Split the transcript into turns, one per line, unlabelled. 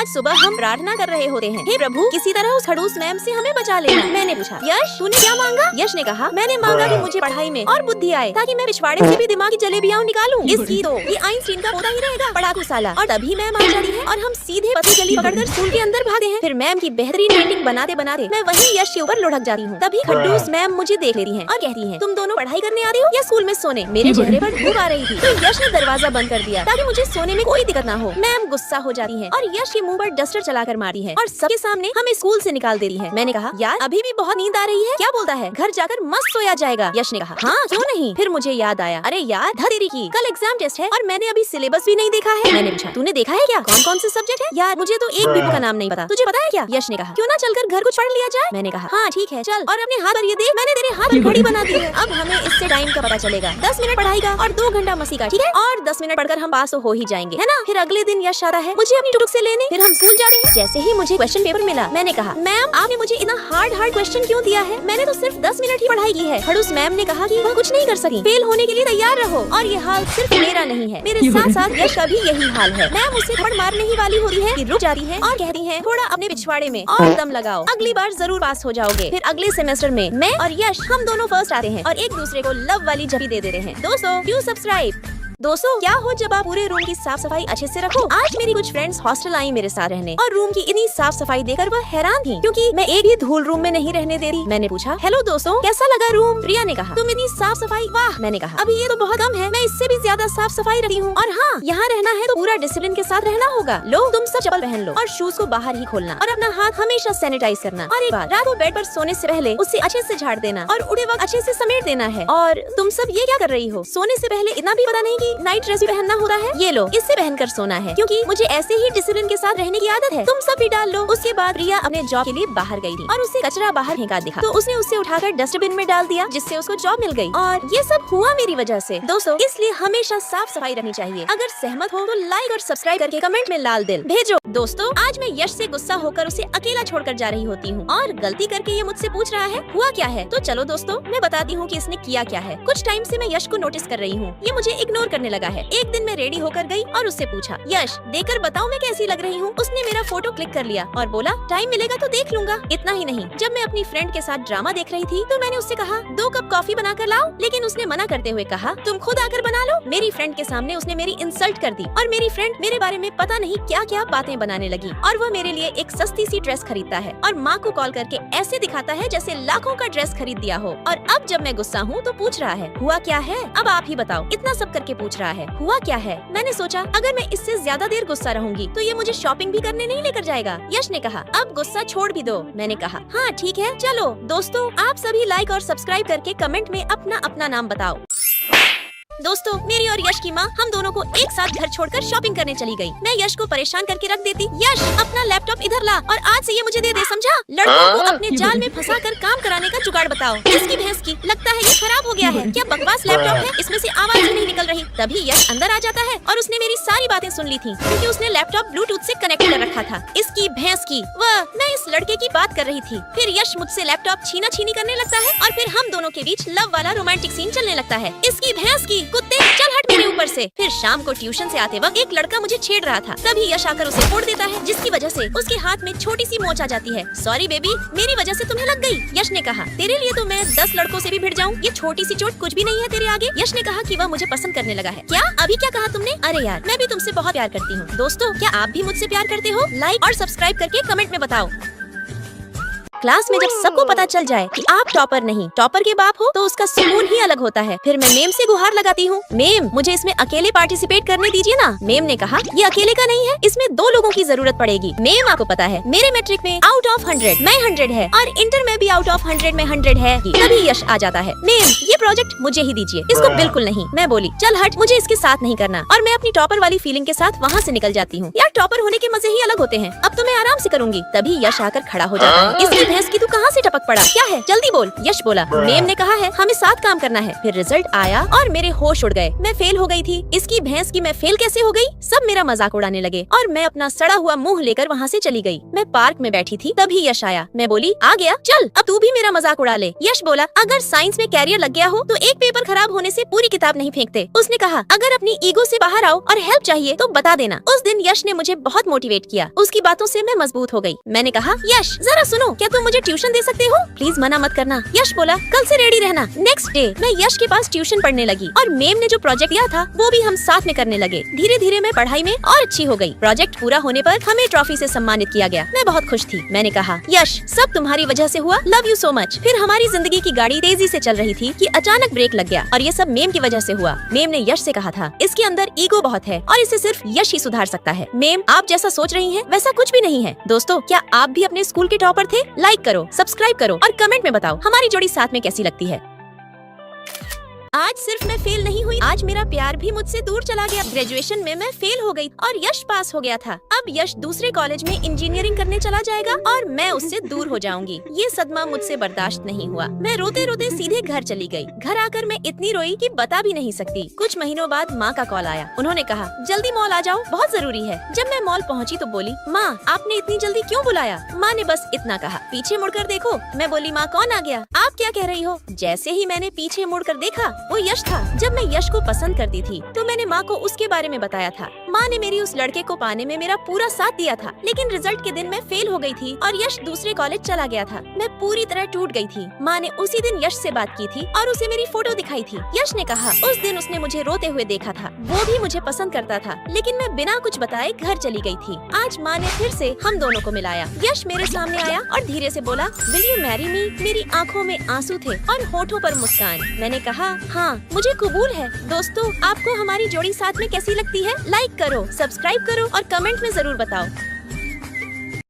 आज सुबह हम प्रार्थना कर रहे होते हैं, हे प्रभु किसी तरह उस खड़ूस मैम से हमें बचा लेना। मैंने पूछा, यश तूने क्या मांगा? यश ने कहा, मैंने मांगा कि मुझे पढ़ाई में और बुद्धि आए ताकि मैं पिछवाड़े से भी दिमागी जलेबियां निकालूं। इसकी तो ये आइंस्टीन का पोता ही रहेगा, पढ़ाकू साला। और तभी मैम आ जाती है और हम सीधे पतली गली पकड़कर स्कूल के अंदर भागते हैं। फिर मैम की बेहतरीन पेंटिंग बनाते बनाते मैं वही यश के ऊपर लुढ़क जाती हूँ। तभी खड़ूस मैम मुझे देख लेती है और कहती है, तुम दोनों पढ़ाई करने आ रही हो या स्कूल में सोने? मेरे चेहरे पर धूप आ रही थी तो यश ने दरवाजा बंद कर दिया ताकि मुझे सोने में कोई दिक्कत ना हो। मैम गुस्सा हो जाती है और यश के मुंह पर डस्टर चलाकर मारती है और सबके सामने हमें स्कूल से निकाल देती है। मैंने कहा, यार अभी भी बहुत नींद आ रही है, क्या बोलता है, घर जाकर मस्त सोया जाएगा। यश ने कहा, हाँ क्यों नहीं। फिर मुझे याद आया, अरे यार धतेरी की कल एग्जाम टेस्ट है और मैंने अभी सिलेबस भी नहीं देखा है। मैंने पूछा, तूने देखा है क्या, कौन कौन से सब्जेक्ट है? यार मुझे तो एक भी बुक का नाम नहीं पता, तुझे पता है क्या? यश ने कहा, क्यों ना चलकर घर कुछ पढ़ लिया जाए। मैंने कहा, हाँ ठीक है चल। और अपने हाथ पर ये देख, मैंने तेरे हाथ पर घड़ी बना दी है। अब हमें इससे टाइम का पता चलेगा, 10 मिनट पढ़ाई का और 2 घंटा मस्ती का, ठीक है? और 10 मिनट पढ़कर हम पास तो हो ही जाएंगे, है ना? फिर अगले दिन यश आता है मुझे अपनी टुक से लेने। फिर हम स्कूल जाते हैं। जैसे ही मुझे क्वेश्चन पेपर मिला, मैंने कहा, मैम आपने मुझे इतना हार्ड क्वेश्चन क्यों दिया है? मैंने तो सिर्फ 10 मिनट ही पढ़ाई की है। खड़ूस मैम ने कहा कि वह कुछ नहीं कर सकी, फेल होने के लिए तैयार रहो। और ये हाल सिर्फ मेरा नहीं है, मेरे साथ साथ यश का भी यही हाल है। मैम उससे थप्पड़ मारने ही वाली होती है कि रुक जाती है और कहती है, थोड़ा अपने पिछवाड़े में और दम लगाओ, अगली बार जरूर पास हो जाओगे। फिर अगले सेमेस्टर में मैं और यश हम दोनों फर्स्ट आते हैं और एक दूसरे को लव वाली झपी दे देते हैं। दोस्तों डू सब्सक्राइब। दोस्तों क्या हो जब आप पूरे रूम की साफ सफाई अच्छे से रखो। आज मेरी कुछ फ्रेंड्स हॉस्टल आई मेरे साथ रहने और रूम की इतनी साफ सफाई देखकर वह हैरान थी क्योंकि मैं एक भी धूल रूम में नहीं रहने दे रही। मैंने पूछा, हेलो दोस्तों कैसा लगा रूम? प्रिया ने कहा, तुम इतनी साफ सफाई, वाह। मैंने कहा, अभी ये तो बहुत कम है, मैं इससे भी ज्यादा साफ सफाई रखती हूँ। और हाँ, यहाँ रहना है तो पूरा डिसिप्लिन के साथ रहना होगा। लो तुम सब चप्पल पहन लो और शूज को बाहर ही खोलना और अपना हाथ हमेशा सैनिटाइज करना। और एक बार रात को बेड पर सोने से पहले उसे अच्छे से झाड़ देना और उड़े वक्त अच्छे से समेट देना है। और तुम सब ये क्या कर रही हो? सोने से पहले इतना भी पता नहीं कि नाइट ड्रेस भी पहनना होता है? ये लो इससे पहनकर सोना है क्योंकि मुझे ऐसे ही डिसिप्लिन के साथ रहने की आदत है। तुम सब भी डाल लो। उसके बाद प्रिया अपने जॉब के लिए बाहर गई थी और उसे कचरा बाहर फेंका दिखा तो उसने उसे उठाकर डस्टबिन में डाल दिया जिससे उसको जॉब मिल गई। और ये सब हुआ मेरी वजह से। दोस्तों इसलिए हमेशा साफ सफाई रखनी चाहिए। अगर सहमत हो तो लाइक और सब्सक्राइब करके कमेंट में लाल दिल भेजो। दोस्तों आज मैं यश से गुस्सा होकर उसे अकेला छोड़कर जा रही होती हूँ और गलती करके ये मुझसे पूछ रहा है हुआ क्या है। तो चलो दोस्तों मैं बताती हूँ कि इसने किया क्या है। कुछ टाइम से मैं यश को नोटिस कर रही हूँ, ये मुझे इग्नोर करने लगा है। एक दिन मैं रेडी होकर गई और उससे पूछा, यश देखकर बताओ मैं कैसी लग रही हूँ? उसने मेरा फोटो क्लिक कर लिया और बोला, टाइम मिलेगा तो देख लूंगा। इतना ही नहीं, जब मैं अपनी फ्रेंड के साथ ड्रामा देख रही थी तो मैंने उससे कहा 2 कप कॉफी बनाकर लाओ, लेकिन उसने मना करते हुए कहा तुम खुद आकर बना लो। मेरी फ्रेंड के सामने उसने मेरी इंसल्ट कर दी और मेरी फ्रेंड मेरे बारे में पता नहीं क्या क्या बातें बनाने लगी और वह मेरे लिए एक सस्ती सी ड्रेस खरीदता है और माँ को कॉल करके ऐसे दिखाता है जैसे लाखों का ड्रेस खरीद दिया हो। और अब जब मैं गुस्सा हूँ तो पूछ रहा है हुआ क्या है? अब आप ही बताओ, इतना सब करके पूछ रहा है हुआ क्या है? मैंने सोचा अगर मैं इससे ज्यादा देर गुस्सा रहूंगी तो ये मुझे शॉपिंग भी करने नहीं लेकर जाएगा। यश ने कहा, अब गुस्सा छोड़ भी दो। मैंने कहा, हाँ ठीक है चलो। दोस्तों आप सभी लाइक और सब्सक्राइब करके कमेंट में अपना अपना नाम बताओ। दोस्तों मेरी और यश की माँ हम दोनों को एक साथ घर छोड़कर शॉपिंग करने चली गई। मैं यश को परेशान करके रख देती, यश अपना लैपटॉप इधर ला और आज से ये मुझे दे दे, समझा? लड़कों को अपने जाल में फंसाकर काम कराने का जुगाड़ बताओ। इसकी भैंस की, लगता है ये खराब हो गया है। क्या बकवास लैपटॉप है, इसमें से आवाज ही नहीं निकल रही। तभी यश अंदर आ जाता है और उसने मेरी सारी बातें सुन ली थी क्योंकि उसने लैपटॉप ब्लूटूथ से कनेक्ट कर रखा था। इसकी भैंस की, वह मैं इस लड़के की बात कर रही थी। फिर यश मुझसे लैपटॉप छीना छीनी करने लगता है और फिर हम दोनों के बीच लव वाला रोमांटिक सीन चलने लगता है। इसकी भैंस की, कुत्ते चल हट मेरे ऊपर से। फिर शाम को ट्यूशन से आते वक्त एक लड़का मुझे छेड़ रहा था, तभी यश आकर उसे फोड़ देता है जिसकी वजह से उसके हाथ में छोटी सी मोच आ जाती है। सॉरी बेबी, मेरी वजह से तुम्हें लग गई। यश ने कहा, तेरे लिए तो मैं 10 लड़कों से भी भिड़ जाऊँ, ये छोटी सी चोट कुछ भी नहीं है तेरे आगे। यश ने कहा कि वह मुझे पसंद करने लगा है। क्या अभी क्या कहा तुमने? अरे यार मैं भी तुमसे बहुत प्यार करती हूँ। दोस्तों क्या आप भी मुझसे प्यार करते हो? लाइक और सब्सक्राइब करके कमेंट में बताओ। क्लास में जब सबको पता चल जाए कि आप टॉपर नहीं टॉपर के बाप हो तो उसका सुकून ही अलग होता है। फिर मैं मेम से गुहार लगाती हूँ, मेम मुझे इसमें अकेले पार्टिसिपेट करने दीजिए ना। मेम ने कहा, ये अकेले का नहीं है, इसमें 2 लोगों की जरूरत पड़ेगी। मेम आपको पता है मेरे मैट्रिक में आउट ऑफ 100 मैं 100 है और इंटर में भी आउट ऑफ 100 में 100 है। तभी यश आ जाता है, मेम ये प्रोजेक्ट मुझे ही दीजिए, इसको बिल्कुल नहीं। मैं बोली, चल हट, मुझे इसके साथ नहीं करना। और मैं अपनी टॉपर वाली फीलिंग के साथ वहाँ से निकल जाती हूँ। यार टॉपर होने के मजे ही अलग होते हैं। अब तो मैं आराम से करूंगी। तभी यश आकर खड़ा हो जाता है। इसकी भैंस की तू कहाँ से टपक पड़ा? क्या है, जल्दी बोल। यश बोला, मेम ने कहा है हमें साथ काम करना है। फिर रिजल्ट आया और मेरे होश उड़ गए। मैं फेल हो गई थी। इसकी भैंस की मैं फेल कैसे हो गई? सब मेरा मजाक उड़ाने लगे और मैं अपना सड़ा हुआ मुंह लेकर वहाँ से चली गई। मैं पार्क में बैठी थी, तभी यश आया। मैं बोली, आ गया, चल अब तू भी मेरा मजाक उड़ा ले। यश बोला, अगर साइंस में कैरियर लग गया हो तो एक पेपर खराब होने से पूरी किताब नहीं फेंकते। उसने कहा, अगर अपनी ईगो से बाहर आओ और हेल्प चाहिए तो बता देना। उस दिन यश ने मुझे बहुत मोटिवेट किया। उसकी बातों से मैं मजबूत हो गई। मैंने कहा, यश जरा सुनो, क्या तुम मुझे ट्यूशन दे सकते हो? प्लीज मना मत करना। यश बोला, कल से रेडी रहना। नेक्स्ट डे मैं यश के पास ट्यूशन पढ़ने लगी और मेम ने जो प्रोजेक्ट दिया था वो भी हम साथ में करने लगे। धीरे धीरे मैं पढ़ाई में और अच्छी हो गई। प्रोजेक्ट पूरा होने पर हमें ट्रॉफी से सम्मानित किया गया। मैं बहुत खुश थी। मैंने कहा, यश सब तुम्हारी वजह से हुआ, लव यू सो मच। फिर हमारी जिंदगी की गाड़ी तेजी से चल रही थी कि अचानक ब्रेक लग गया और ये सब मेम की वजह से हुआ। मेम ने यश से कहा था, इसके अंदर ईगो बहुत है और इसे सिर्फ यश ही सुधार सकता है। मेम आप जैसा सोच रही हैं वैसा कुछ भी नहीं है। दोस्तों, क्या आप भी अपने स्कूल के टॉपर थे? लाइक करो, सब्सक्राइब करो और कमेंट में बताओ हमारी जोड़ी साथ में कैसी लगती है। आज सिर्फ मैं फेल नहीं हुई, आज मेरा प्यार भी मुझसे दूर चला गया। ग्रेजुएशन में मैं फेल हो गई और यश पास हो गया था। अब यश दूसरे कॉलेज में इंजीनियरिंग करने चला जाएगा और मैं उससे दूर हो जाऊंगी। ये सदमा मुझसे बर्दाश्त नहीं हुआ। मैं रोते रोते सीधे घर चली गई। घर आकर मैं इतनी रोई कि बता भी नहीं सकती। कुछ महीनों बाद माँ का कॉल आया। उन्होंने कहा, जल्दी मॉल आ जाओ, बहुत जरूरी है। जब मैं मॉल पहुँची तो बोली, माँ आपने इतनी जल्दी क्यों बुलाया? माँ ने बस इतना कहा, पीछे मुड़कर देखो। मैं बोली, माँ कौन आ गया? आप क्या कह रही हो? जैसे ही मैंने पीछे मुड़कर देखा वो यश था। जब मैं यश को पसंद करती थी तो मैंने माँ को उसके बारे में बताया था। माँ ने मेरी उस लड़के को पाने में मेरा पूरा साथ दिया था, लेकिन रिजल्ट के दिन मैं फेल हो गई थी और यश दूसरे कॉलेज चला गया था। मैं पूरी तरह टूट गई थी। माँ ने उसी दिन यश से बात की थी और उसे मेरी फोटो दिखाई थी। यश ने कहा उस दिन उसने मुझे रोते हुए देखा था, वो भी मुझे पसंद करता था, लेकिन मैं बिना कुछ बताए घर चली गई थी। आज माँ ने फिर से हम दोनों को मिलाया। यश मेरे सामने आया और धीरे से बोला, विल यू मैरी मी? मेरी आँखों में आंसू थे और होठों पर मुस्कान। मैंने कहा, हाँ मुझे कबूल है। दोस्तों, आपको हमारी जोड़ी साथ में कैसी लगती है? लाइक करो, सब्सक्राइब करो और कमेंट में जरूर बताओ।